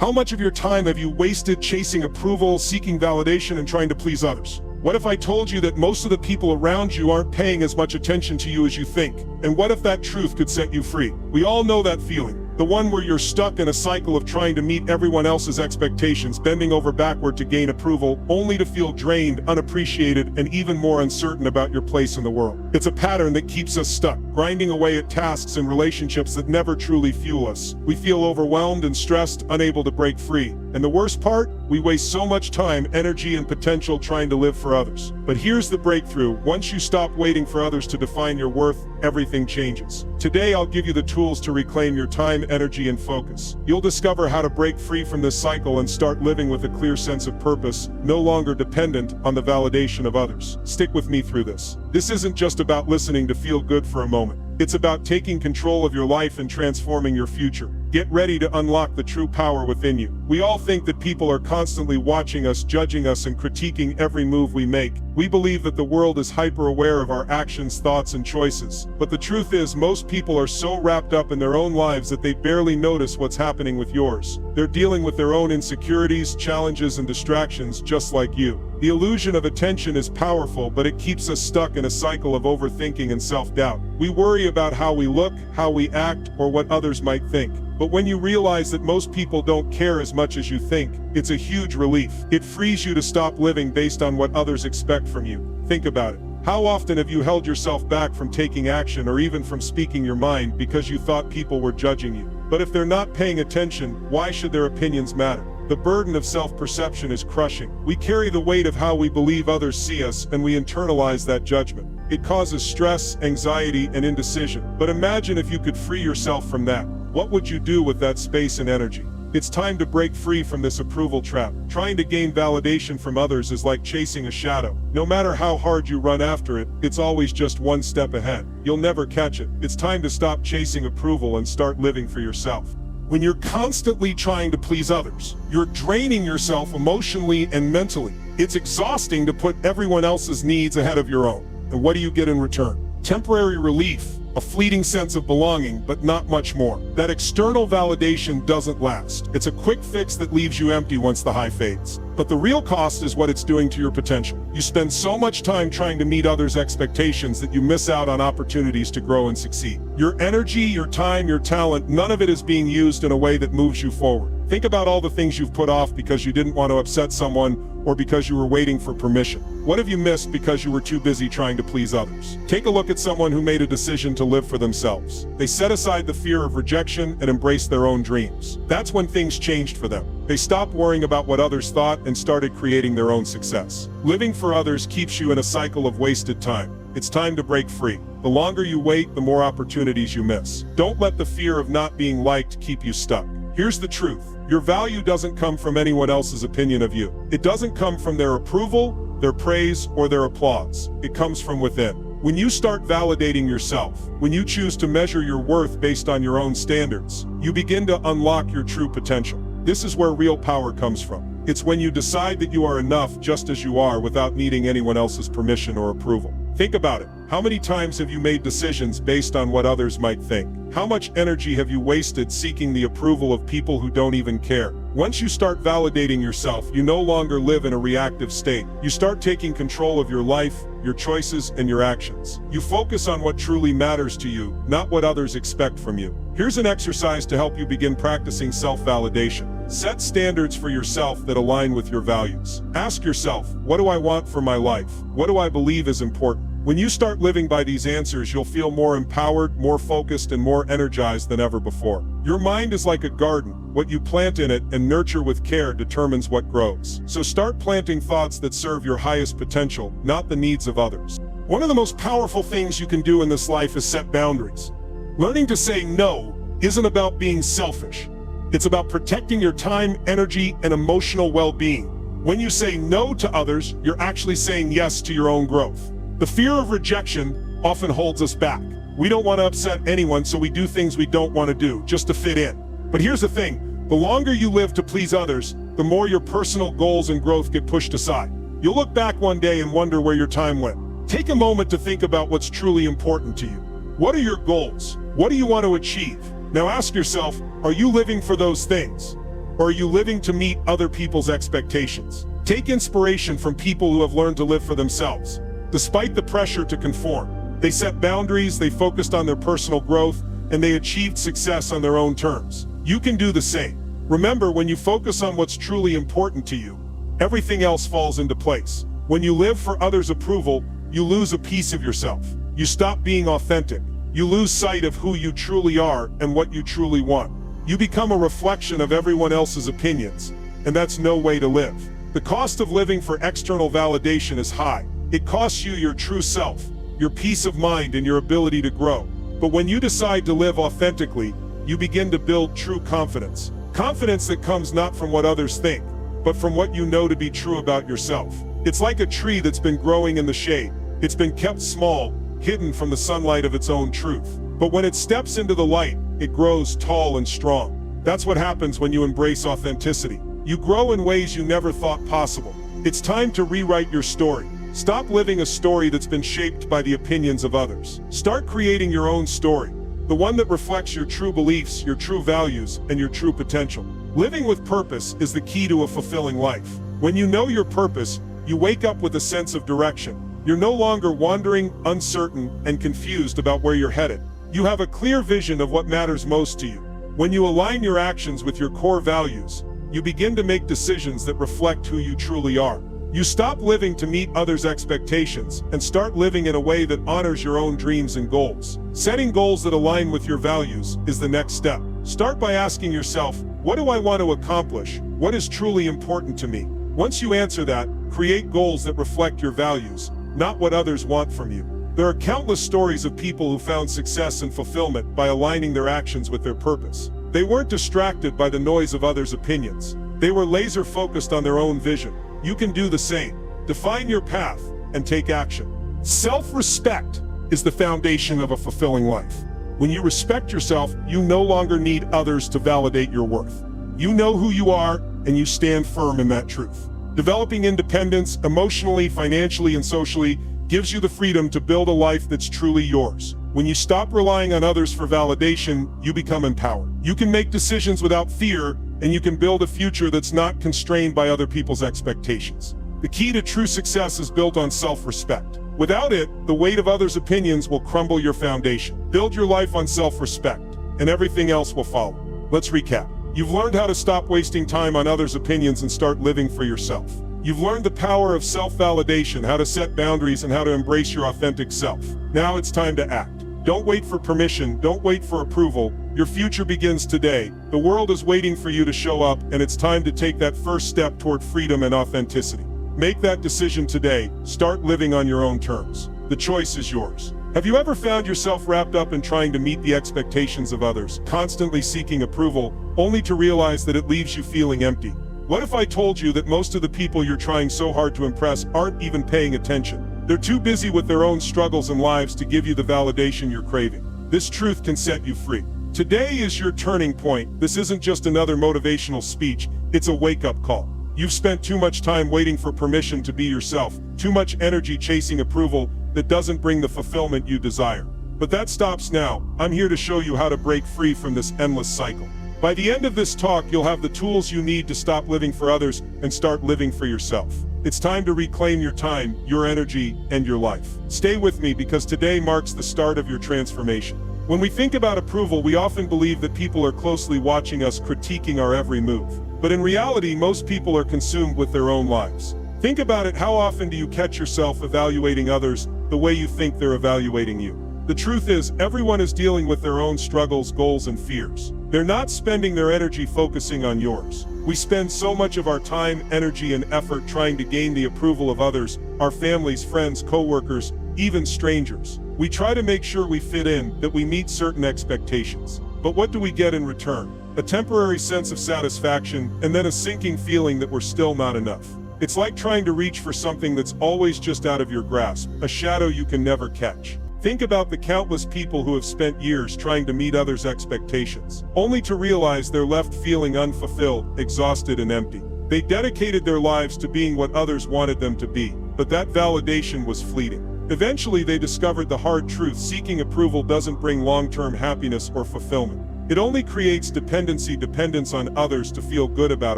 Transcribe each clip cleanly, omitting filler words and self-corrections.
How much of your time have you wasted chasing approval, seeking validation, and trying to please others? What if I told you that most of the people around you aren't paying as much attention to you as you think? And what if that truth could set you free? We all know that feeling. The one where you're stuck in a cycle of trying to meet everyone else's expectations, bending over backward to gain approval, only to feel drained, unappreciated, and even more uncertain about your place in the world. It's a pattern that keeps us stuck, grinding away at tasks and relationships that never truly fuel us. We feel overwhelmed and stressed, unable to break free. And the worst part? We waste so much time, energy, and potential trying to live for others. But here's the breakthrough. Once you stop waiting for others to define your worth, everything changes. Today, I'll give you the tools to reclaim your time, energy, and focus. You'll discover how to break free from this cycle and start living with a clear sense of purpose, no longer dependent on the validation of others. Stick with me through this. This isn't just about listening to feel good for a moment. It's about taking control of your life and transforming your future. Get ready to unlock the true power within you. We all think that people are constantly watching us, judging us, and critiquing every move we make. We believe that the world is hyper-aware of our actions, thoughts, and choices. But the truth is, most people are so wrapped up in their own lives that they barely notice what's happening with yours. They're dealing with their own insecurities, challenges, and distractions just like you. The illusion of attention is powerful, but it keeps us stuck in a cycle of overthinking and self-doubt. We worry about how we look, how we act, or what others might think. But when you realize that most people don't care as much as you think, it's a huge relief. It frees you to stop living based on what others expect from you. Think about it. How often have you held yourself back from taking action or even from speaking your mind because you thought people were judging you? But if they're not paying attention, why should their opinions matter? The burden of self-perception is crushing. We carry the weight of how we believe others see us, and we internalize that judgment. It causes stress, anxiety, and indecision. But imagine if you could free yourself from that. What would you do with that space and energy? It's time to break free from this approval trap. Trying to gain validation from others is like chasing a shadow. No matter how hard you run after it, it's always just one step ahead. You'll never catch it. It's time to stop chasing approval and start living for yourself. When you're constantly trying to please others, you're draining yourself emotionally and mentally. It's exhausting to put everyone else's needs ahead of your own. And what do you get in return? Temporary relief, a fleeting sense of belonging, but not much more. That external validation doesn't last. It's a quick fix that leaves you empty once the high fades. But the real cost is what it's doing to your potential. You spend so much time trying to meet others' expectations that you miss out on opportunities to grow and succeed. Your energy, your time, your talent, none of it is being used in a way that moves you forward. Think about all the things you've put off because you didn't want to upset someone or because you were waiting for permission. What have you missed because you were too busy trying to please others? Take a look at someone who made a decision to live for themselves. They set aside the fear of rejection and embraced their own dreams. That's when things changed for them. They stopped worrying about what others thought and started creating their own success. Living for others keeps you in a cycle of wasted time. It's time to break free. The longer you wait, the more opportunities you miss. Don't let the fear of not being liked keep you stuck. Here's the truth. Your value doesn't come from anyone else's opinion of you. It doesn't come from their approval, their praise, or their applause. It comes from within. When you start validating yourself, when you choose to measure your worth based on your own standards, you begin to unlock your true potential. This is where real power comes from. It's when you decide that you are enough just as you are without needing anyone else's permission or approval. Think about it. How many times have you made decisions based on what others might think? How much energy have you wasted seeking the approval of people who don't even care? Once you start validating yourself, you no longer live in a reactive state. You start taking control of your life, your choices, and your actions. You focus on what truly matters to you, not what others expect from you. Here's an exercise to help you begin practicing self-validation. Set standards for yourself that align with your values. Ask yourself, what do I want for my life? What do I believe is important? When you start living by these answers, you'll feel more empowered, more focused, and more energized than ever before. Your mind is like a garden. What you plant in it and nurture with care determines what grows. So start planting thoughts that serve your highest potential, not the needs of others. One of the most powerful things you can do in this life is set boundaries. Learning to say no isn't about being selfish. It's about protecting your time, energy, and emotional well-being. When you say no to others, you're actually saying yes to your own growth. The fear of rejection often holds us back. We don't want to upset anyone, so we do things we don't want to do, just to fit in. But here's the thing, the longer you live to please others, the more your personal goals and growth get pushed aside. You'll look back one day and wonder where your time went. Take a moment to think about what's truly important to you. What are your goals? What do you want to achieve? Now ask yourself, are you living for those things? Or are you living to meet other people's expectations? Take inspiration from people who have learned to live for themselves. Despite the pressure to conform, they set boundaries, they focused on their personal growth, and they achieved success on their own terms. You can do the same. Remember, when you focus on what's truly important to you, everything else falls into place. When you live for others' approval, you lose a piece of yourself. You stop being authentic. You lose sight of who you truly are and what you truly want. You become a reflection of everyone else's opinions, and that's no way to live. The cost of living for external validation is high. It costs you your true self, your peace of mind, and your ability to grow. But when you decide to live authentically, you begin to build true confidence. Confidence that comes not from what others think, but from what you know to be true about yourself. It's like a tree that's been growing in the shade. It's been kept small, hidden from the sunlight of its own truth. But when it steps into the light, it grows tall and strong. That's what happens when you embrace authenticity. You grow in ways you never thought possible. It's time to rewrite your story. Stop living a story that's been shaped by the opinions of others. Start creating your own story, the one that reflects your true beliefs, your true values, and your true potential. Living with purpose is the key to a fulfilling life. When you know your purpose, you wake up with a sense of direction. You're no longer wandering, uncertain, and confused about where you're headed. You have a clear vision of what matters most to you. When you align your actions with your core values, you begin to make decisions that reflect who you truly are. You stop living to meet others' expectations and start living in a way that honors your own dreams and goals. Setting goals that align with your values is the next step. Start by asking yourself, what do I want to accomplish? What is truly important to me? Once you answer that, create goals that reflect your values, not what others want from you. There are countless stories of people who found success and fulfillment by aligning their actions with their purpose. They weren't distracted by the noise of others' opinions. They were laser focused on their own vision. You can do the same. Define your path and take action. Self-respect is the foundation of a fulfilling life. When you respect yourself, you no longer need others to validate your worth. You know who you are, and you stand firm in that truth. Developing independence emotionally, financially, and socially gives you the freedom to build a life that's truly yours. When you stop relying on others for validation, you become empowered. You can make decisions without fear, and you can build a future that's not constrained by other people's expectations. The key to true success is built on self-respect. Without it, the weight of others' opinions will crumble your foundation. Build your life on self-respect, and everything else will follow. Let's recap. You've learned how to stop wasting time on others' opinions and start living for yourself. You've learned the power of self-validation, how to set boundaries, and how to embrace your authentic self. Now it's time to act. Don't wait for permission, don't wait for approval. Your future begins today. The world is waiting for you to show up, and it's time to take that first step toward freedom and authenticity. Make that decision today. Start living on your own terms. The choice is yours. Have you ever found yourself wrapped up in trying to meet the expectations of others, constantly seeking approval, only to realize that it leaves you feeling empty? What if I told you that most of the people you're trying so hard to impress aren't even paying attention? They're too busy with their own struggles and lives to give you the validation you're craving. This truth can set you free. Today is your turning point. This isn't just another motivational speech, it's a wake-up call. You've spent too much time waiting for permission to be yourself, too much energy chasing approval that doesn't bring the fulfillment you desire. But that stops now. I'm here to show you how to break free from this endless cycle. By the end of this talk, you'll have the tools you need to stop living for others and start living for yourself. It's time to reclaim your time, your energy, and your life. Stay with me because today marks the start of your transformation. When we think about approval, we often believe that people are closely watching us, critiquing our every move. But in reality, most people are consumed with their own lives. Think about it. How often do you catch yourself evaluating others the way you think they're evaluating you? The truth is, everyone is dealing with their own struggles, goals, and fears. They're not spending their energy focusing on yours. We spend so much of our time, energy, and effort trying to gain the approval of others, our families, friends, co-workers, even strangers. We try to make sure we fit in, that we meet certain expectations. But what do we get in return? A temporary sense of satisfaction, and then a sinking feeling that we're still not enough. It's like trying to reach for something that's always just out of your grasp, a shadow you can never catch. Think about the countless people who have spent years trying to meet others' expectations, only to realize they're left feeling unfulfilled, exhausted, and empty. They dedicated their lives to being what others wanted them to be, but that validation was fleeting. Eventually, they discovered the hard truth: seeking approval doesn't bring long-term happiness or fulfillment. It only creates dependence on others to feel good about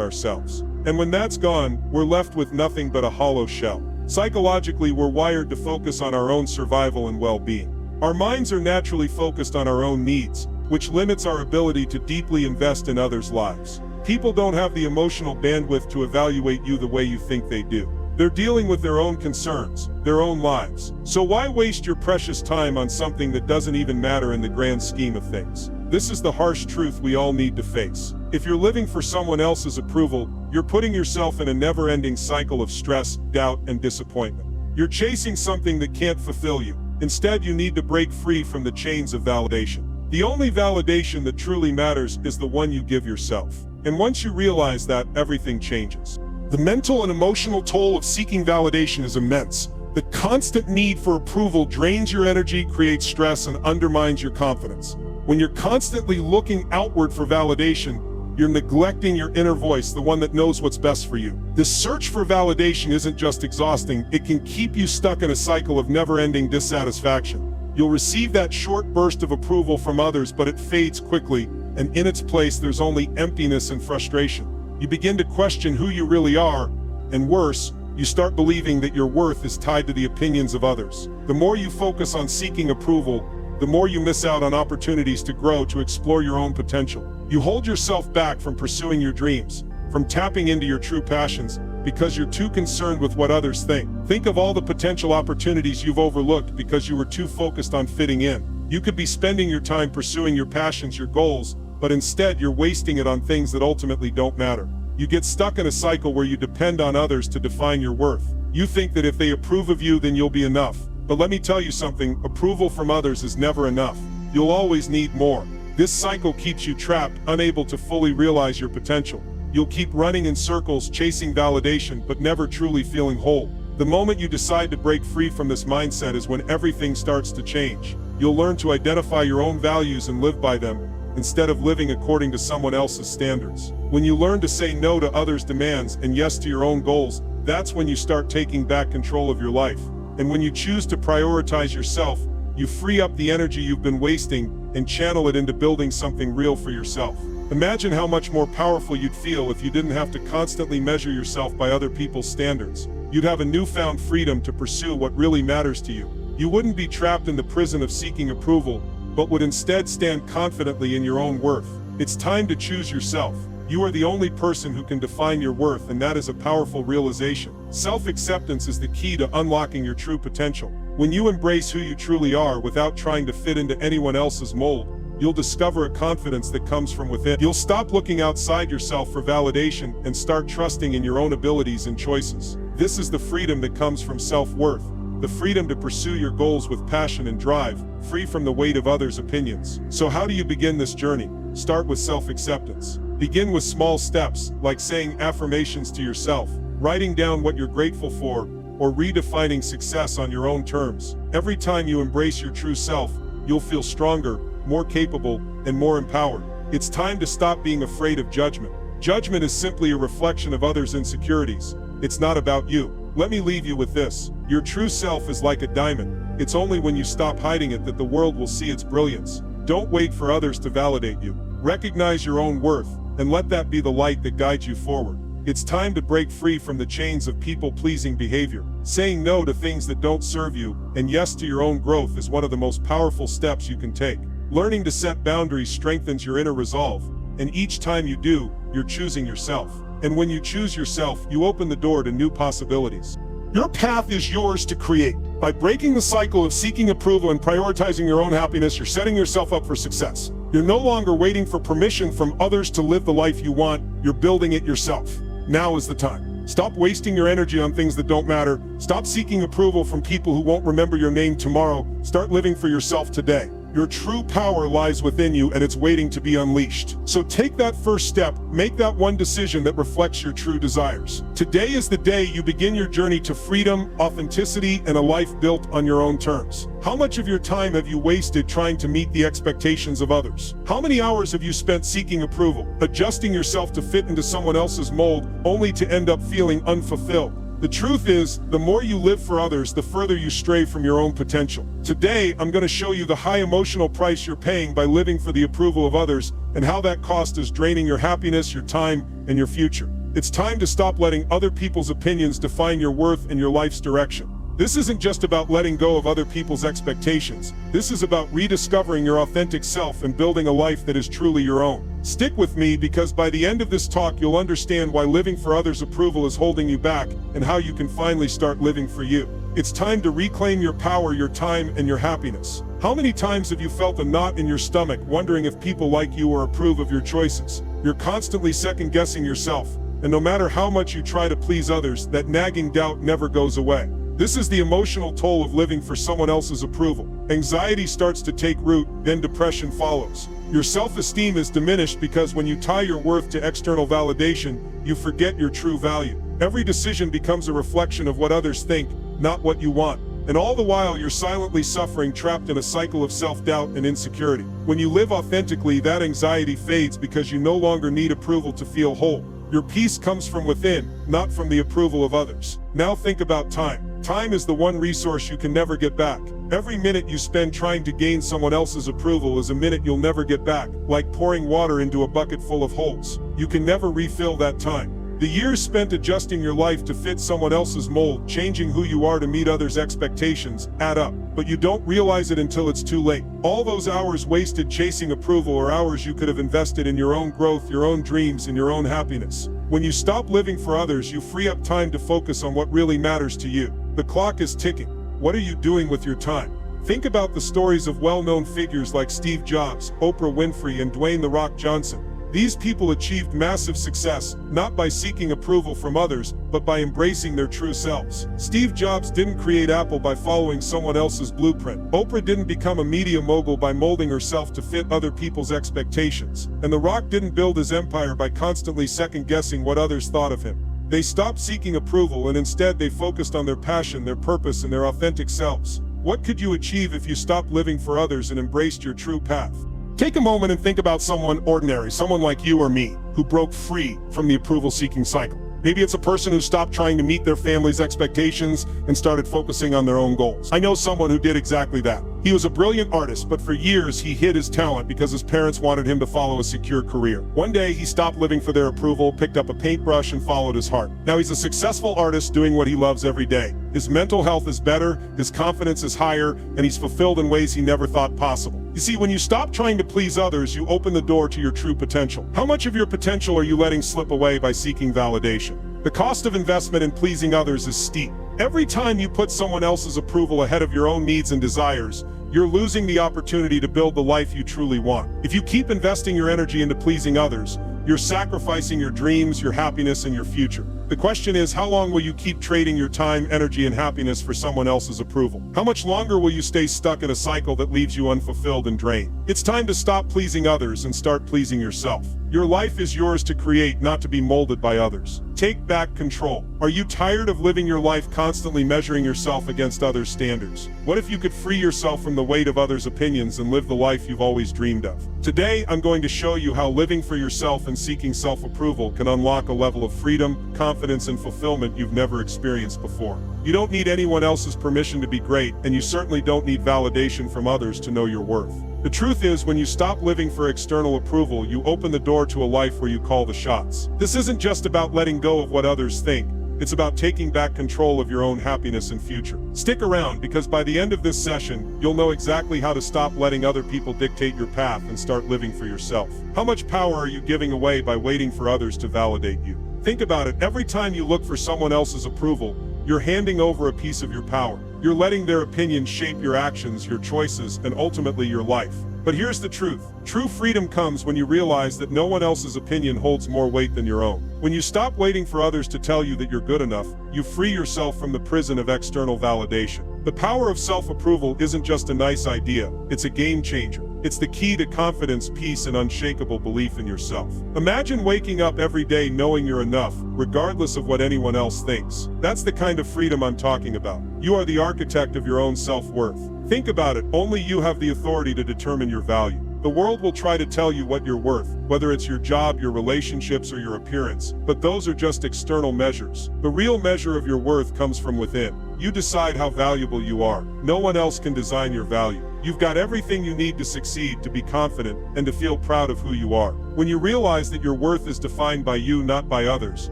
ourselves. And when that's gone, we're left with nothing but a hollow shell. Psychologically, we're wired to focus on our own survival and well-being. Our minds are naturally focused on our own needs, which limits our ability to deeply invest in others' lives. People don't have the emotional bandwidth to evaluate you the way you think they do. They're dealing with their own concerns, their own lives. So why waste your precious time on something that doesn't even matter in the grand scheme of things? This is the harsh truth we all need to face. If you're living for someone else's approval, you're putting yourself in a never-ending cycle of stress, doubt, and disappointment. You're chasing something that can't fulfill you. Instead, you need to break free from the chains of validation. The only validation that truly matters is the one you give yourself. And once you realize that, everything changes. The mental and emotional toll of seeking validation is immense. The constant need for approval drains your energy, creates stress, and undermines your confidence. When you're constantly looking outward for validation, you're neglecting your inner voice, the one that knows what's best for you. The search for validation isn't just exhausting, it can keep you stuck in a cycle of never-ending dissatisfaction. You'll receive that short burst of approval from others, but it fades quickly, and in its place there's only emptiness and frustration. You begin to question who you really are, and worse, you start believing that your worth is tied to the opinions of others. The more you focus on seeking approval, the more you miss out on opportunities to grow, to explore your own potential. You hold yourself back from pursuing your dreams, from tapping into your true passions, because you're too concerned with what others think. Think of all the potential opportunities you've overlooked because you were too focused on fitting in. You could be spending your time pursuing your passions, your goals, but instead you're wasting it on things that ultimately don't matter. You get stuck in a cycle where you depend on others to define your worth. You think that if they approve of you, then you'll be enough. But let me tell you something, approval from others is never enough. You'll always need more. This cycle keeps you trapped, unable to fully realize your potential. You'll keep running in circles, chasing validation, but never truly feeling whole. The moment you decide to break free from this mindset is when everything starts to change. You'll learn to identify your own values and live by them, instead of living according to someone else's standards. When you learn to say no to others' demands and yes to your own goals, that's when you start taking back control of your life. And when you choose to prioritize yourself, you free up the energy you've been wasting and channel it into building something real for yourself. Imagine how much more powerful you'd feel if you didn't have to constantly measure yourself by other people's standards. You'd have a newfound freedom to pursue what really matters to you. You wouldn't be trapped in the prison of seeking approval, but would instead stand confidently in your own worth. It's time to choose yourself. You are the only person who can define your worth, and that is a powerful realization. Self-acceptance is the key to unlocking your true potential. When you embrace who you truly are without trying to fit into anyone else's mold, you'll discover a confidence that comes from within. You'll stop looking outside yourself for validation and start trusting in your own abilities and choices. This is the freedom that comes from self-worth, the freedom to pursue your goals with passion and drive, free from the weight of others' opinions. So how do you begin this journey? Start with self-acceptance. Begin with small steps, like saying affirmations to yourself, writing down what you're grateful for, or redefining success on your own terms. Every time you embrace your true self, you'll feel stronger, more capable, and more empowered. It's time to stop being afraid of judgment. Judgment is simply a reflection of others' insecurities. It's not about you. Let me leave you with this. Your true self is like a diamond. It's only when you stop hiding it that the world will see its brilliance. Don't wait for others to validate you. Recognize your own worth, and let that be the light that guides you forward. It's time to break free from the chains of people-pleasing behavior. Saying no to things that don't serve you, and yes to your own growth is one of the most powerful steps you can take. Learning to set boundaries strengthens your inner resolve, and each time you do, you're choosing yourself. And when you choose yourself, you open the door to new possibilities. Your path is yours to create. By breaking the cycle of seeking approval and prioritizing your own happiness, you're setting yourself up for success. You're no longer waiting for permission from others to live the life you want, you're building it yourself. Now is the time. Stop wasting your energy on things that don't matter. Stop seeking approval from people who won't remember your name tomorrow. Start living for yourself today. Your true power lies within you, and it's waiting to be unleashed. So take that first step, make that one decision that reflects your true desires. Today is the day you begin your journey to freedom, authenticity, and a life built on your own terms. How much of your time have you wasted trying to meet the expectations of others? How many hours have you spent seeking approval, adjusting yourself to fit into someone else's mold, only to end up feeling unfulfilled? The truth is, the more you live for others, the further you stray from your own potential. Today, I'm going to show you the high emotional price you're paying by living for the approval of others, and how that cost is draining your happiness, your time, and your future. It's time to stop letting other people's opinions define your worth and your life's direction. This isn't just about letting go of other people's expectations. This is about rediscovering your authentic self and building a life that is truly your own. Stick with me, because by the end of this talk, you'll understand why living for others' approval is holding you back, and how you can finally start living for you. It's time to reclaim your power, your time, and your happiness. How many times have you felt a knot in your stomach, wondering if people like you or approve of your choices? You're constantly second-guessing yourself, and no matter how much you try to please others, that nagging doubt never goes away. This is the emotional toll of living for someone else's approval. Anxiety starts to take root, then depression follows. Your self-esteem is diminished because when you tie your worth to external validation, you forget your true value. Every decision becomes a reflection of what others think, not what you want. And all the while, you're silently suffering, trapped in a cycle of self-doubt and insecurity. When you live authentically, that anxiety fades because you no longer need approval to feel whole. Your peace comes from within, not from the approval of others. Now think about time. Time is the one resource you can never get back. Every minute you spend trying to gain someone else's approval is a minute you'll never get back, like pouring water into a bucket full of holes. You can never refill that time. The years spent adjusting your life to fit someone else's mold, changing who you are to meet others' expectations, add up. But you don't realize it until it's too late. All those hours wasted chasing approval are hours you could have invested in your own growth, your own dreams, and your own happiness. When you stop living for others, you free up time to focus on what really matters to you. The clock is ticking. What are you doing with your time? Think about the stories of well-known figures like Steve Jobs, Oprah Winfrey, and Dwayne "The Rock" Johnson. These people achieved massive success, not by seeking approval from others, but by embracing their true selves. Steve Jobs didn't create Apple by following someone else's blueprint. Oprah didn't become a media mogul by molding herself to fit other people's expectations. And The Rock didn't build his empire by constantly second-guessing what others thought of him. They stopped seeking approval, and instead they focused on their passion, their purpose, and their authentic selves. What could you achieve if you stopped living for others and embraced your true path? Take a moment and think about someone ordinary, someone like you or me, who broke free from the approval-seeking cycle. Maybe it's a person who stopped trying to meet their family's expectations and started focusing on their own goals. I know someone who did exactly that. He was a brilliant artist, but for years he hid his talent because his parents wanted him to follow a secure career. One day he stopped living for their approval, picked up a paintbrush, and followed his heart. Now he's a successful artist doing what he loves every day. His mental health is better, his confidence is higher, and he's fulfilled in ways he never thought possible. You see, when you stop trying to please others, you open the door to your true potential. How much of your potential are you letting slip away by seeking validation? The cost of investment in pleasing others is steep. Every time you put someone else's approval ahead of your own needs and desires, you're losing the opportunity to build the life you truly want. If you keep investing your energy into pleasing others, you're sacrificing your dreams, your happiness, and your future. The question is, how long will you keep trading your time, energy, and happiness for someone else's approval? How much longer will you stay stuck in a cycle that leaves you unfulfilled and drained? It's time to stop pleasing others and start pleasing yourself. Your life is yours to create, not to be molded by others. Take back control. Are you tired of living your life constantly measuring yourself against others' standards? What if you could free yourself from the weight of others' opinions and live the life you've always dreamed of? Today, I'm going to show you how living for yourself and seeking self-approval can unlock a level of freedom, confidence, and fulfillment you've never experienced before. You don't need anyone else's permission to be great, and you certainly don't need validation from others to know your worth. The truth is, when you stop living for external approval, you open the door to a life where you call the shots. This isn't just about letting go of what others think. It's about taking back control of your own happiness and future. Stick around, because by the end of this session, you'll know exactly how to stop letting other people dictate your path and start living for yourself. How much power are you giving away by waiting for others to validate you? Think about it. Every time you look for someone else's approval, you're handing over a piece of your power. You're letting their opinion shape your actions, your choices, and ultimately your life. But here's the truth. True freedom comes when you realize that no one else's opinion holds more weight than your own. When you stop waiting for others to tell you that you're good enough, you free yourself from the prison of external validation. The power of self-approval isn't just a nice idea, it's a game changer. It's the key to confidence, peace, and unshakable belief in yourself. Imagine waking up every day knowing you're enough, regardless of what anyone else thinks. That's the kind of freedom I'm talking about. You are the architect of your own self-worth. Think about it, only you have the authority to determine your value. The world will try to tell you what you're worth, whether it's your job, your relationships, or your appearance, but those are just external measures. The real measure of your worth comes from within. You decide how valuable you are. No one else can design your value. You've got everything you need to succeed, to be confident, and to feel proud of who you are. When you realize that your worth is defined by you, not by others,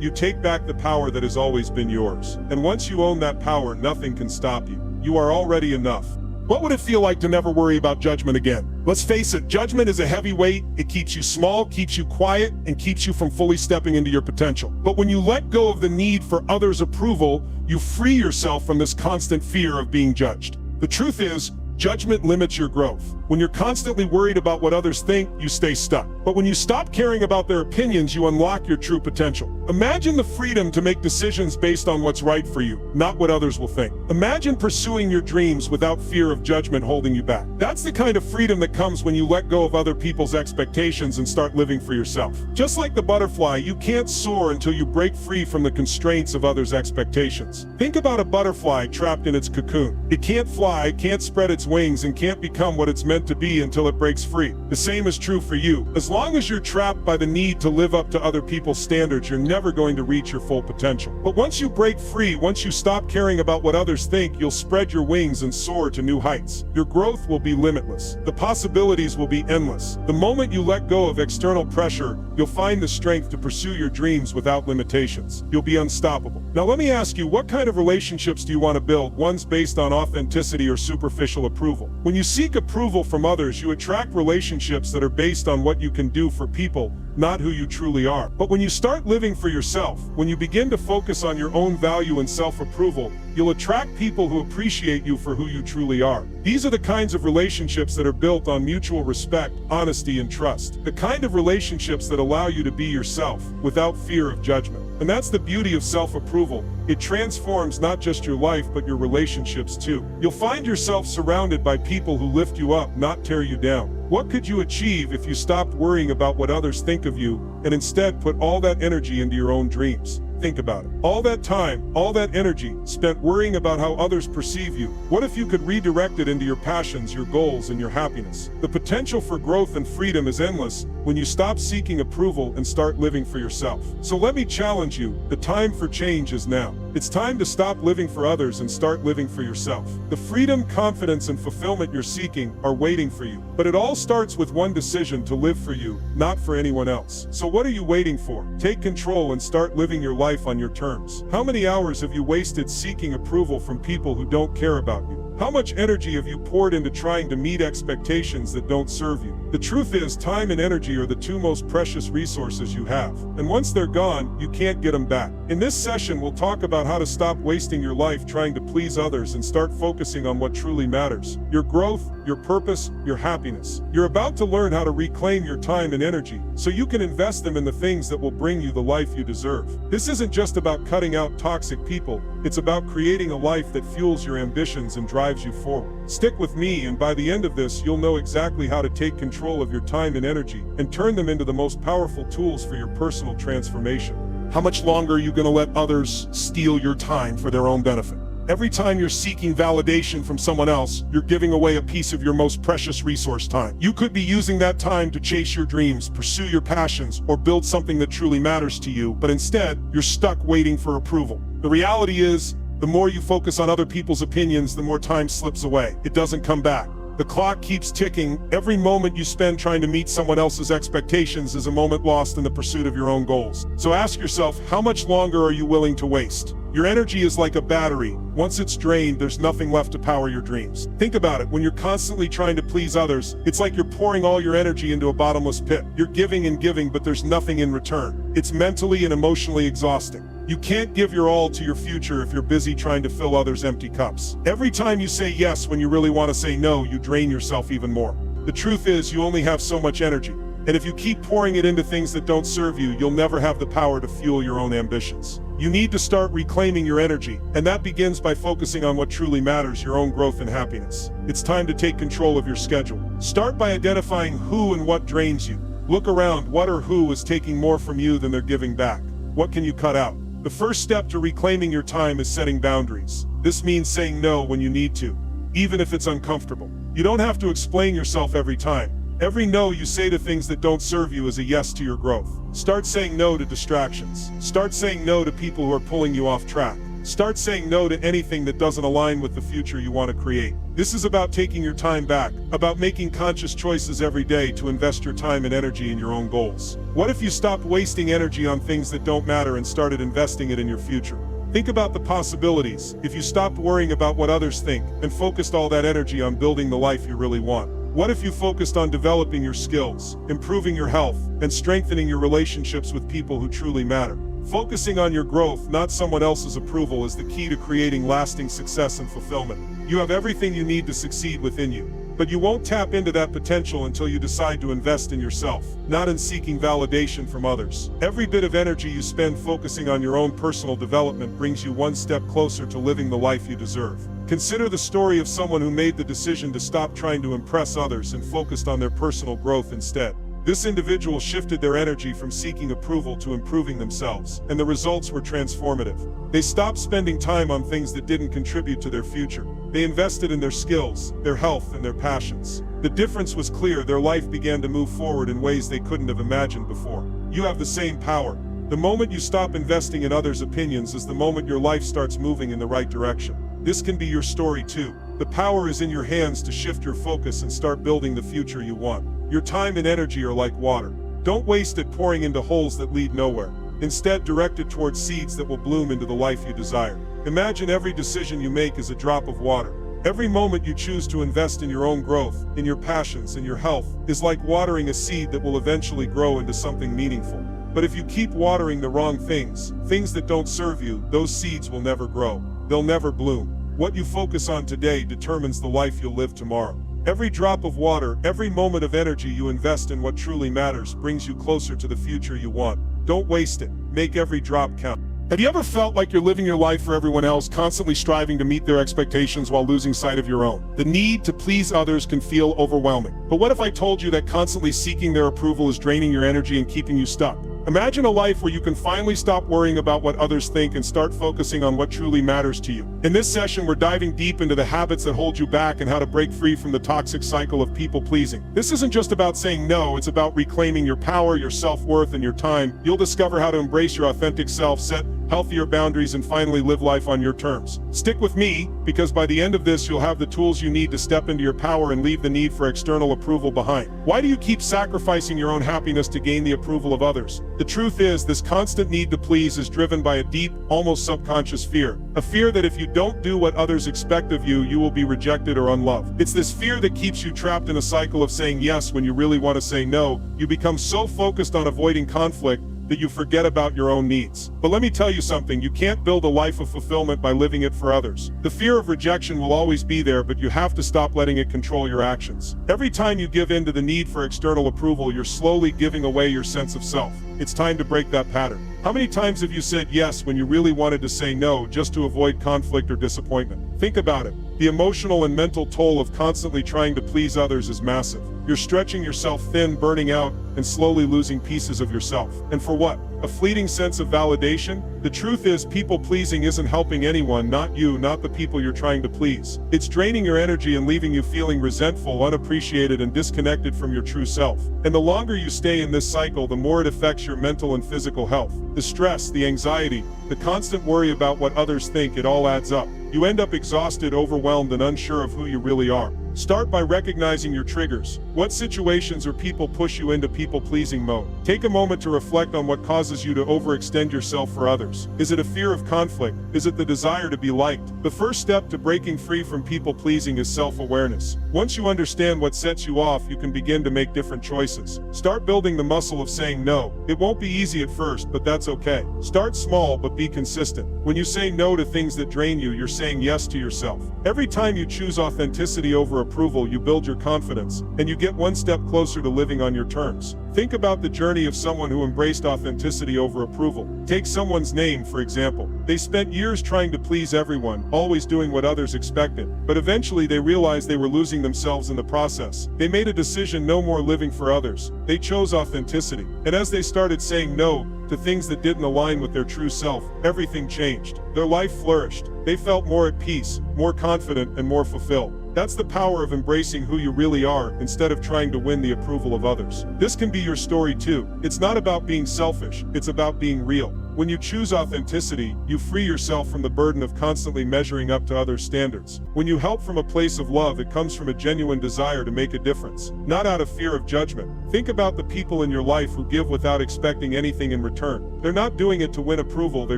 you take back the power that has always been yours. And once you own that power, nothing can stop you. You are already enough. What would it feel like to never worry about judgment again? Let's face it, judgment is a heavy weight. It keeps you small, keeps you quiet, and keeps you from fully stepping into your potential. But when you let go of the need for others' approval, you free yourself from this constant fear of being judged. The truth is, judgment limits your growth. When you're constantly worried about what others think, you stay stuck. But when you stop caring about their opinions, you unlock your true potential. Imagine the freedom to make decisions based on what's right for you, not what others will think. Imagine pursuing your dreams without fear of judgment holding you back. That's the kind of freedom that comes when you let go of other people's expectations and start living for yourself. Just like the butterfly, you can't soar until you break free from the constraints of others' expectations. Think about a butterfly trapped in its cocoon. It can't fly, can't spread its wings, and can't become what it's meant to be until it breaks free. The same is true for you. As long as you're trapped by the need to live up to other people's standards, you're never going to reach your full potential. But once you break free, once you stop caring about what others think, you'll spread your wings and soar to new heights. Your growth will be limitless. The possibilities will be endless. The moment you let go of external pressure, you'll find the strength to pursue your dreams without limitations. You'll be unstoppable. Now let me ask you, what kind of relationships do you want to build? Ones based on authenticity or superficial approval? When you seek approval from others, you attract relationships that are based on what you can do for people, not who you truly are. But when you start living for yourself, when you begin to focus on your own value and self-approval, you'll attract people who appreciate you for who you truly are. These are the kinds of relationships that are built on mutual respect, honesty, and trust. The kind of relationships that allow you to be yourself without fear of judgment. And that's the beauty of self-approval. It transforms not just your life, but your relationships too. You'll find yourself surrounded by people who lift you up, not tear you down. What could you achieve if you stopped worrying about what others think of you and instead put all that energy into your own dreams? Think about it. All that time, all that energy spent worrying about how others perceive you. What if you could redirect it into your passions, your goals, and your happiness? The potential for growth and freedom is endless when you stop seeking approval and start living for yourself. So let me challenge you, the time for change is now. It's time to stop living for others and start living for yourself. The freedom, confidence, and fulfillment you're seeking are waiting for you. But it all starts with one decision: to live for you, not for anyone else. So what are you waiting for? Take control and start living your life on your terms. How many hours have you wasted seeking approval from people who don't care about you? How much energy have you poured into trying to meet expectations that don't serve you? The truth is, time and energy are the two most precious resources you have. And once they're gone, you can't get them back. In this session, we'll talk about how to stop wasting your life trying to please others and start focusing on what truly matters: your growth, your purpose, your happiness. You're about to learn how to reclaim your time and energy so you can invest them in the things that will bring you the life you deserve. This isn't just about cutting out toxic people. It's about creating a life that fuels your ambitions and drives you forward. Stick with me, and by the end of this, you'll know exactly how to take control of your time and energy and turn them into the most powerful tools for your personal transformation. How much longer are you going to let others steal your time for their own benefit? Every time you're seeking validation from someone else, you're giving away a piece of your most precious resource: time. You could be using that time to chase your dreams, pursue your passions, or build something that truly matters to you, but instead, you're stuck waiting for approval. The reality is, the more you focus on other people's opinions, the more time slips away. It doesn't come back. The clock keeps ticking. Every moment you spend trying to meet someone else's expectations is a moment lost in the pursuit of your own goals. So ask yourself, how much longer are you willing to waste? Your energy is like a battery. Once it's drained, there's nothing left to power your dreams. Think about it. When you're constantly trying to please others, it's like you're pouring all your energy into a bottomless pit. You're giving and giving, but there's nothing in return. It's mentally and emotionally exhausting. You can't give your all to your future if you're busy trying to fill others' empty cups. Every time you say yes when you really want to say no, you drain yourself even more. The truth is, you only have so much energy. And if you keep pouring it into things that don't serve you, you'll never have the power to fuel your own ambitions. You need to start reclaiming your energy, and that begins by focusing on what truly matters: your own growth and happiness. It's time to take control of your schedule. Start by identifying who and what drains you. Look around. What or who is taking more from you than they're giving back? What can you cut out? The first step to reclaiming your time is setting boundaries. This means saying no when you need to, even if it's uncomfortable. You don't have to explain yourself every time. Every no you say to things that don't serve you is a yes to your growth. Start saying no to distractions. Start saying no to people who are pulling you off track. Start saying no to anything that doesn't align with the future you want to create. This is about taking your time back, about making conscious choices every day to invest your time and energy in your own goals. What if you stopped wasting energy on things that don't matter and started investing it in your future? Think about the possibilities if you stopped worrying about what others think and focused all that energy on building the life you really want. What if you focused on developing your skills, improving your health, and strengthening your relationships with people who truly matter? Focusing on your growth, not someone else's approval, is the key to creating lasting success and fulfillment. You have everything you need to succeed within you, but you won't tap into that potential until you decide to invest in yourself, not in seeking validation from others. Every bit of energy you spend focusing on your own personal development brings you one step closer to living the life you deserve. Consider the story of someone who made the decision to stop trying to impress others and focused on their personal growth instead. This individual shifted their energy from seeking approval to improving themselves, and the results were transformative. They stopped spending time on things that didn't contribute to their future. They invested in their skills, their health, and their passions. The difference was clear. Their life began to move forward in ways they couldn't have imagined before. You have the same power. The moment you stop investing in others' opinions is the moment your life starts moving in the right direction. This can be your story too. The power is in your hands to shift your focus and start building the future you want. Your time and energy are like water. Don't waste it pouring into holes that lead nowhere. Instead, direct it towards seeds that will bloom into the life you desire. Imagine every decision you make as a drop of water. Every moment you choose to invest in your own growth, in your passions, in your health, is like watering a seed that will eventually grow into something meaningful. But if you keep watering the wrong things that don't serve you, those seeds will never grow. They'll never bloom. What you focus on today determines the life you'll live tomorrow. Every drop of water, every moment of energy you invest in what truly matters brings you closer to the future you want. Don't waste it. Make every drop count. Have you ever felt like you're living your life for everyone else, constantly striving to meet their expectations while losing sight of your own? The need to please others can feel overwhelming. But what if I told you that constantly seeking their approval is draining your energy and keeping you stuck? Imagine a life where you can finally stop worrying about what others think and start focusing on what truly matters to you. In this session, we're diving deep into the habits that hold you back and how to break free from the toxic cycle of people-pleasing. This isn't just about saying no, it's about reclaiming your power, your self-worth, and your time. You'll discover how to embrace your authentic self, set healthier boundaries, and finally live life on your terms. Stick with me, because by the end of this, you'll have the tools you need to step into your power and leave the need for external approval behind. Why do you keep sacrificing your own happiness to gain the approval of others? The truth is, this constant need to please is driven by a deep, almost subconscious fear. A fear that if you don't do what others expect of you, you will be rejected or unloved. It's this fear that keeps you trapped in a cycle of saying yes when you really want to say no. You become so focused on avoiding conflict that you forget about your own needs. But let me tell you something, you can't build a life of fulfillment by living it for others. The fear of rejection will always be there, but you have to stop letting it control your actions. Every time you give in to the need for external approval, you're slowly giving away your sense of self. It's time to break that pattern. How many times have you said yes when you really wanted to say no, just to avoid conflict or disappointment? Think about it. The emotional and mental toll of constantly trying to please others is massive. You're stretching yourself thin, burning out, and slowly losing pieces of yourself. And for what? A fleeting sense of validation? The truth is, people-pleasing isn't helping anyone, not you, not the people you're trying to please. It's draining your energy and leaving you feeling resentful, unappreciated, and disconnected from your true self. And the longer you stay in this cycle, the more it affects your mental and physical health. The stress, the anxiety, the constant worry about what others think, it all adds up. You end up exhausted, overwhelmed, and unsure of who you really are. Start by recognizing your triggers. What situations or people push you into people-pleasing mode? Take a moment to reflect on what causes you to overextend yourself for others. Is it a fear of conflict? Is it the desire to be liked? The first step to breaking free from people-pleasing is self-awareness. Once you understand what sets you off, you can begin to make different choices. Start building the muscle of saying no. It won't be easy at first, but that's okay. Start small, but be consistent. When you say no to things that drain you, you're saying yes to yourself. Every time you choose authenticity over approval, you build your confidence, and you get one step closer to living on your terms. Think about the journey of someone who embraced authenticity over approval. Take someone's name, for example. They spent years trying to please everyone, always doing what others expected. But eventually they realized they were losing themselves in the process. They made a decision, no more living for others. They chose authenticity. And as they started saying no to things that didn't align with their true self, everything changed. Their life flourished. They felt more at peace, more confident, and more fulfilled. That's the power of embracing who you really are instead of trying to win the approval of others. This can be your story too. It's not about being selfish, it's about being real. When you choose authenticity, you free yourself from the burden of constantly measuring up to others' standards. When you help from a place of love, it comes from a genuine desire to make a difference, not out of fear of judgment. Think about the people in your life who give without expecting anything in return. They're not doing it to win approval, they're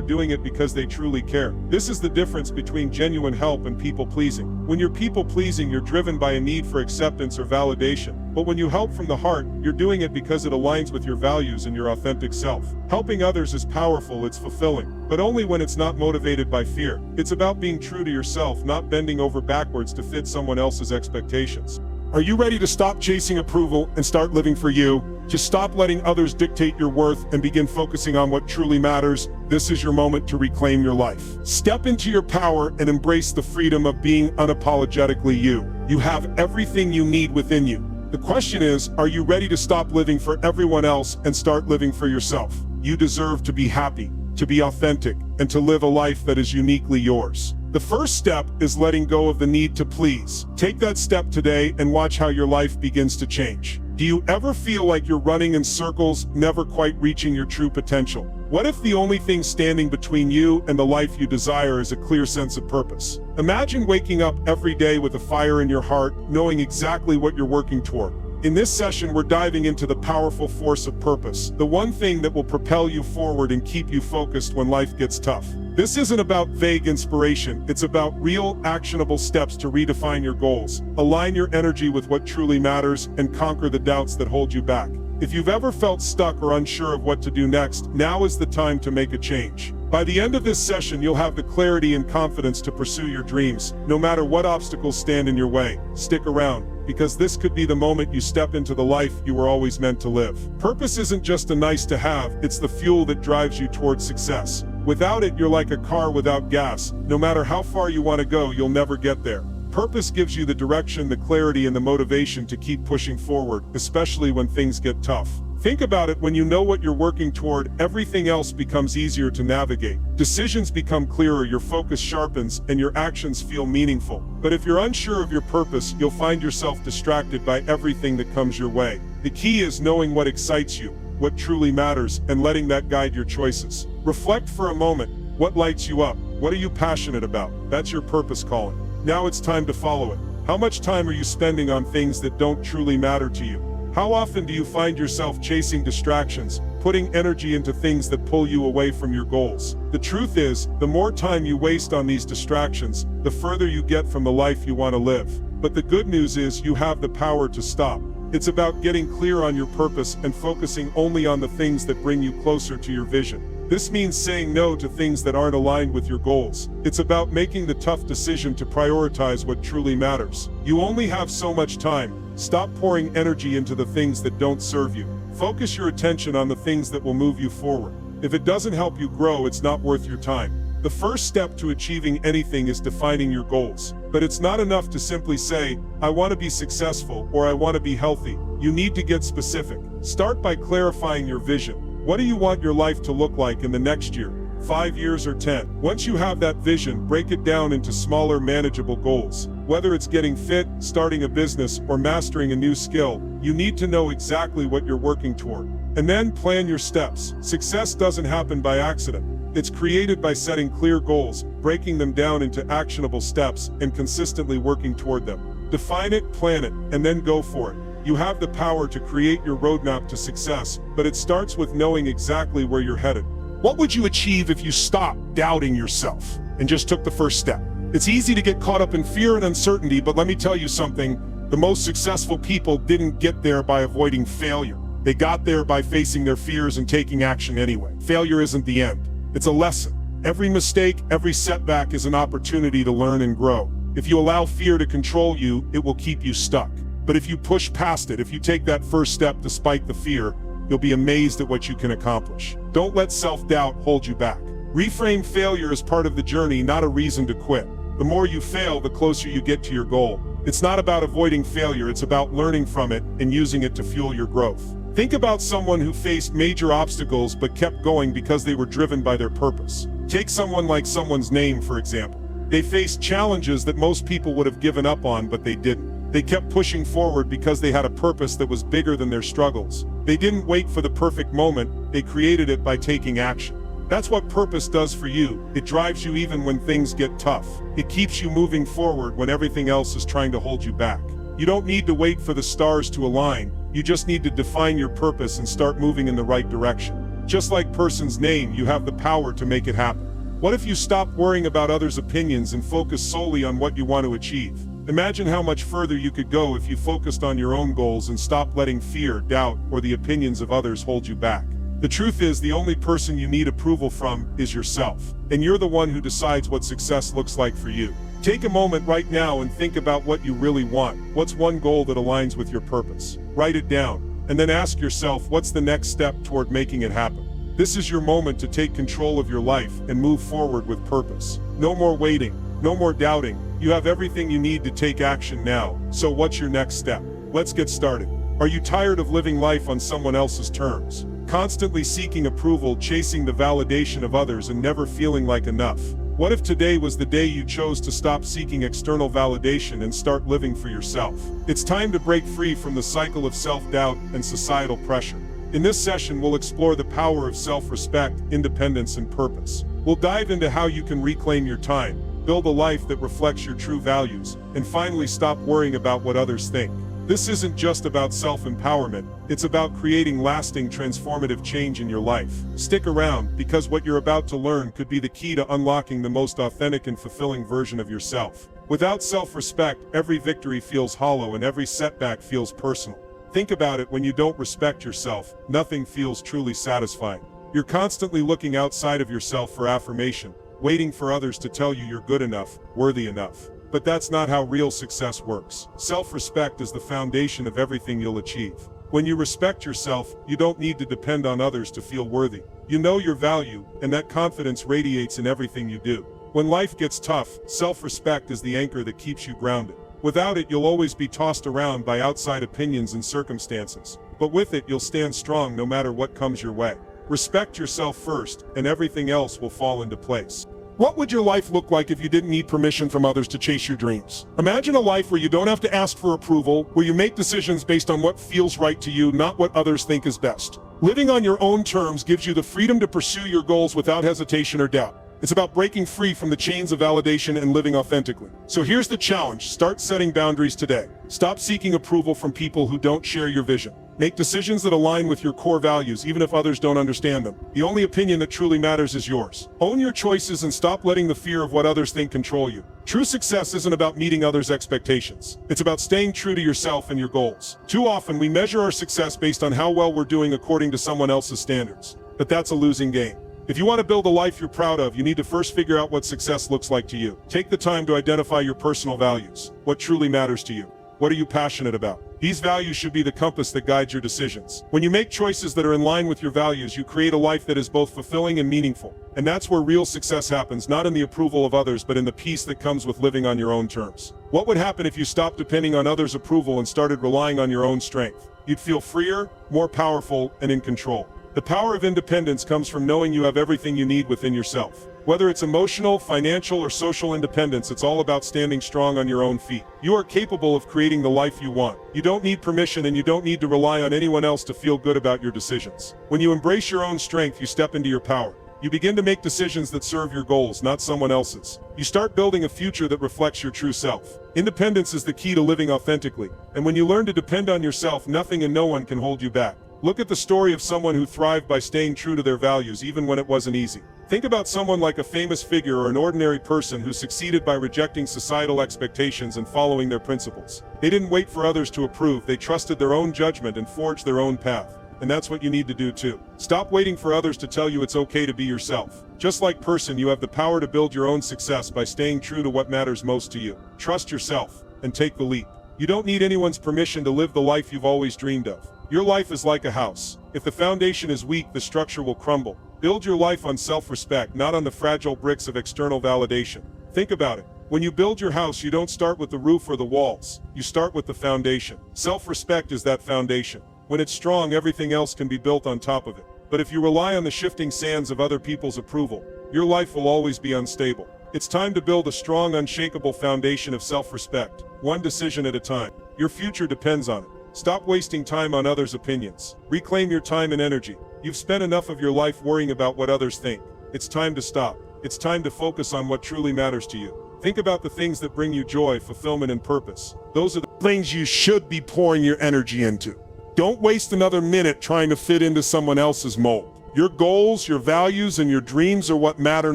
doing it because they truly care. This is the difference between genuine help and people-pleasing. When you're people-pleasing, you're driven by a need for acceptance or validation. But when you help from the heart, you're doing it because it aligns with your values and your authentic self. Helping others is powerful, it's fulfilling, but only when it's not motivated by fear. It's about being true to yourself, not bending over backwards to fit someone else's expectations. Are you ready to stop chasing approval and start living for you? Just stop letting others dictate your worth and begin focusing on what truly matters. This is your moment to reclaim your life. Step into your power and embrace the freedom of being unapologetically you. You have everything you need within you. The question is, are you ready to stop living for everyone else and start living for yourself? You deserve to be happy, to be authentic, and to live a life that is uniquely yours. The first step is letting go of the need to please. Take that step today and watch how your life begins to change. Do you ever feel like you're running in circles, never quite reaching your true potential? What if the only thing standing between you and the life you desire is a clear sense of purpose? Imagine waking up every day with a fire in your heart, knowing exactly what you're working toward. In this session, we're diving into the powerful force of purpose, the one thing that will propel you forward and keep you focused when life gets tough. This isn't about vague inspiration, it's about real, actionable steps to redefine your goals, align your energy with what truly matters, and conquer the doubts that hold you back. If you've ever felt stuck or unsure of what to do next, now is the time to make a change. By the end of this session, you'll have the clarity and confidence to pursue your dreams, no matter what obstacles stand in your way. Stick around, because this could be the moment you step into the life you were always meant to live. Purpose isn't just a nice to have, it's the fuel that drives you towards success. Without it, you're like a car without gas. No matter how far you want to go, you'll never get there. Purpose gives you the direction, the clarity, and the motivation to keep pushing forward, especially when things get tough. Think about it, when you know what you're working toward, everything else becomes easier to navigate. Decisions become clearer, your focus sharpens, and your actions feel meaningful. But if you're unsure of your purpose, you'll find yourself distracted by everything that comes your way. The key is knowing what excites you, what truly matters, and letting that guide your choices. Reflect for a moment. What lights you up? What are you passionate about? That's your purpose calling. Now it's time to follow it. How much time are you spending on things that don't truly matter to you? How often do you find yourself chasing distractions, putting energy into things that pull you away from your goals? The truth is, the more time you waste on these distractions, the further you get from the life you want to live. But the good news is, you have the power to stop. It's about getting clear on your purpose and focusing only on the things that bring you closer to your vision. This means saying no to things that aren't aligned with your goals. It's about making the tough decision to prioritize what truly matters. You only have so much time. Stop pouring energy into the things that don't serve you. Focus your attention on the things that will move you forward. If it doesn't help you grow, it's not worth your time. The first step to achieving anything is defining your goals. But it's not enough to simply say, I want to be successful, or I want to be healthy. You need to get specific. Start by clarifying your vision. What do you want your life to look like in the next year, 5 years, or 10? Once you have that vision, break it down into smaller, manageable goals. Whether it's getting fit, starting a business, or mastering a new skill, you need to know exactly what you're working toward. And then plan your steps. Success doesn't happen by accident. It's created by setting clear goals, breaking them down into actionable steps, and consistently working toward them. Define it, plan it, and then go for it. You have the power to create your roadmap to success, but it starts with knowing exactly where you're headed. What would you achieve if you stopped doubting yourself and just took the first step? It's easy to get caught up in fear and uncertainty, but let me tell you something. The most successful people didn't get there by avoiding failure. They got there by facing their fears and taking action anyway. Failure isn't the end. It's a lesson. Every mistake, every setback is an opportunity to learn and grow. If you allow fear to control you, it will keep you stuck. But if you push past it, if you take that first step despite the fear, you'll be amazed at what you can accomplish. Don't let self-doubt hold you back. Reframe failure as part of the journey, not a reason to quit. The more you fail, the closer you get to your goal. It's not about avoiding failure, it's about learning from it and using it to fuel your growth. Think about someone who faced major obstacles but kept going because they were driven by their purpose. Take someone like someone's name, for example. They faced challenges that most people would have given up on, but they didn't. They kept pushing forward because they had a purpose that was bigger than their struggles. They didn't wait for the perfect moment, they created it by taking action. That's what purpose does for you. It drives you even when things get tough. It keeps you moving forward when everything else is trying to hold you back. You don't need to wait for the stars to align, you just need to define your purpose and start moving in the right direction. Just like person's name, you have the power to make it happen. What if you stop worrying about others' opinions and focus solely on what you want to achieve? Imagine how much further you could go if you focused on your own goals and stopped letting fear, doubt, or the opinions of others hold you back. The truth is, the only person you need approval from is yourself, and you're the one who decides what success looks like for you. Take a moment right now and think about what you really want. What's one goal that aligns with your purpose? Write it down, and then ask yourself, what's the next step toward making it happen? This is your moment to take control of your life and move forward with purpose. No more waiting, no more doubting. You have everything you need to take action now. So what's your next step? Let's get started. Are you tired of living life on someone else's terms? Constantly seeking approval, chasing the validation of others, and never feeling like enough? What if today was the day you chose to stop seeking external validation and start living for yourself? It's time to break free from the cycle of self-doubt and societal pressure. In this session, we'll explore the power of self-respect, independence, and purpose. We'll dive into how you can reclaim your time, build a life that reflects your true values, and finally stop worrying about what others think. This isn't just about self-empowerment, it's about creating lasting, transformative change in your life. Stick around, because what you're about to learn could be the key to unlocking the most authentic and fulfilling version of yourself. Without self-respect, every victory feels hollow and every setback feels personal. Think about it: when you don't respect yourself, nothing feels truly satisfying. You're constantly looking outside of yourself for affirmation, waiting for others to tell you you're good enough, worthy enough. But that's not how real success works. Self-respect is the foundation of everything you'll achieve. When you respect yourself, you don't need to depend on others to feel worthy. You know your value, and that confidence radiates in everything you do. When life gets tough, self-respect is the anchor that keeps you grounded. Without it, you'll always be tossed around by outside opinions and circumstances. But with it, you'll stand strong no matter what comes your way. Respect yourself first, and everything else will fall into place. What would your life look like if you didn't need permission from others to chase your dreams? Imagine a life where you don't have to ask for approval, where you make decisions based on what feels right to you, not what others think is best. Living on your own terms gives you the freedom to pursue your goals without hesitation or doubt. It's about breaking free from the chains of validation and living authentically. So here's the challenge: start setting boundaries today. Stop seeking approval from people who don't share your vision. Make decisions that align with your core values, even if others don't understand them. The only opinion that truly matters is yours. Own your choices and stop letting the fear of what others think control you. True success isn't about meeting others' expectations. It's about staying true to yourself and your goals. Too often, we measure our success based on how well we're doing according to someone else's standards. But that's a losing game. If you want to build a life you're proud of, you need to first figure out what success looks like to you. Take the time to identify your personal values. What truly matters to you? What are you passionate about? These values should be the compass that guides your decisions. When you make choices that are in line with your values, you create a life that is both fulfilling and meaningful. And that's where real success happens, not in the approval of others, but in the peace that comes with living on your own terms. What would happen if you stopped depending on others' approval and started relying on your own strength? You'd feel freer, more powerful, and in control. The power of independence comes from knowing you have everything you need within yourself. Whether it's emotional, financial, or social independence, it's all about standing strong on your own feet. You are capable of creating the life you want. You don't need permission, and you don't need to rely on anyone else to feel good about your decisions. When you embrace your own strength, you step into your power. You begin to make decisions that serve your goals, not someone else's. You start building a future that reflects your true self. Independence is the key to living authentically. And when you learn to depend on yourself, nothing and no one can hold you back. Look at the story of someone who thrived by staying true to their values even when it wasn't easy. Think about someone like a famous figure or an ordinary person who succeeded by rejecting societal expectations and following their principles. They didn't wait for others to approve, they trusted their own judgment and forged their own path. And that's what you need to do too. Stop waiting for others to tell you it's okay to be yourself. Just like person, you have the power to build your own success by staying true to what matters most to you. Trust yourself and take the leap. You don't need anyone's permission to live the life you've always dreamed of. Your life is like a house. If the foundation is weak, the structure will crumble. Build your life on self-respect, not on the fragile bricks of external validation. Think about it. When you build your house, you don't start with the roof or the walls. You start with the foundation. Self-respect is that foundation. When it's strong, everything else can be built on top of it. But if you rely on the shifting sands of other people's approval, your life will always be unstable. It's time to build a strong, unshakable foundation of self-respect, one decision at a time. Your future depends on it. Stop wasting time on others' opinions. Reclaim your time and energy. You've spent enough of your life worrying about what others think. It's time to stop. It's time to focus on what truly matters to you. Think about the things that bring you joy, fulfillment, and purpose. Those are the things you should be pouring your energy into. Don't waste another minute trying to fit into someone else's mold. Your goals, your values, and your dreams are what matter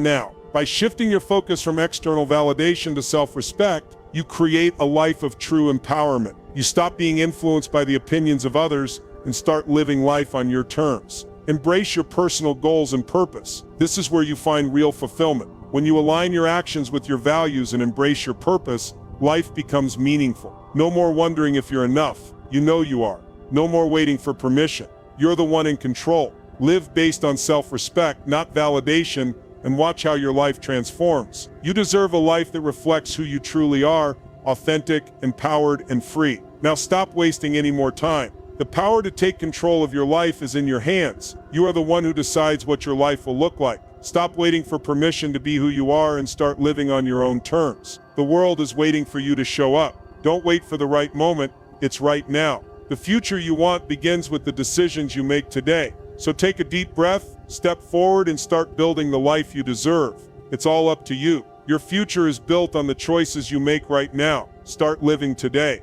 now. By shifting your focus from external validation to self-respect, you create a life of true empowerment. You stop being influenced by the opinions of others and start living life on your terms. Embrace your personal goals and purpose. This is where you find real fulfillment. When you align your actions with your values and embrace your purpose, life becomes meaningful. No more wondering if you're enough. You know you are. No more waiting for permission. You're the one in control. Live based on self-respect, not validation, and watch how your life transforms. You deserve a life that reflects who you truly are, authentic, empowered, and free. Now stop wasting any more time. The power to take control of your life is in your hands. You are the one who decides what your life will look like. Stop waiting for permission to be who you are and start living on your own terms. The world is waiting for you to show up. Don't wait for the right moment. It's right now. The future you want begins with the decisions you make today. So take a deep breath, step forward, and start building the life you deserve. It's all up to you. Your future is built on the choices you make right now. Start living today.